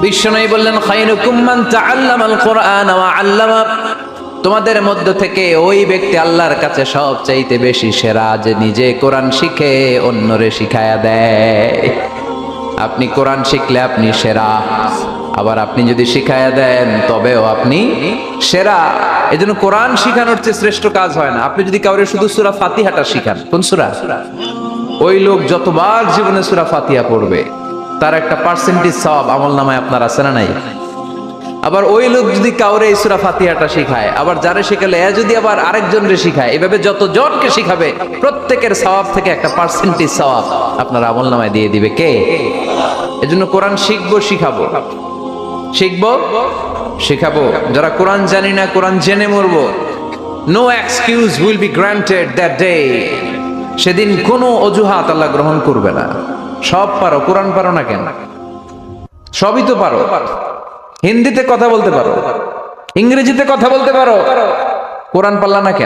বিশ্বনবী বললেন খায়রুকুম মান তাআল্লামাল কুরআন ওয়া আল্লামা, তোমাদের মধ্য থেকে ওই ব্যক্তি আল্লাহর কাছে সবচাইতে বেশি সেরা যে নিজে কোরআন শিখে অন্যরে শিখায়া দেয়। আপনি কোরআন শিখলে আপনি সেরা, আবার আপনি যদি শিখায়া দেন তবেও আপনি সেরা। এজন্য কোরআন শিখানোর চেয়ে শ্রেষ্ঠ কাজ হয় না। আপনি যদি কাউরে শুধু সূরা ফাতিহাটা শিখান, কোন সূরা, ওই লোক যতবার জীবনে সূরা ফাতিহা পড়বে তার একটা পার্সেন্টেজ সওয়াব আমলনামায় আপনার আছে না নাই? আবার ওই লোক যদি কাউরে এই সূরা ফাতিহাটা শিখায়, আবার যারে শিখালে এ যদি আবার আরেকজনরে শিখায়, এভাবে যতজনকে শিখাবে প্রত্যেকের সওয়াব থেকে একটা পার্সেন্টেজ সওয়াব আপনার আমলনামায় দিয়ে দিবে কে? এজন্য কোরআন শিখবো, শিখাবো, শিখবো, শিখাবো। যারা কোরআন জানি না কোরআন জেনে মরবো, no excuse will be granted that day. সেদিন কোনো অজুহাত আল্লাহ গ্রহণ করবে না। সব পারো, কোরআন পারো না কেন? সবই তো পারো। হিন্দিতে কথা বলতে পারো, ইংরেজিতে কথা বলতে পারো, কোরআন পারলা না কেন?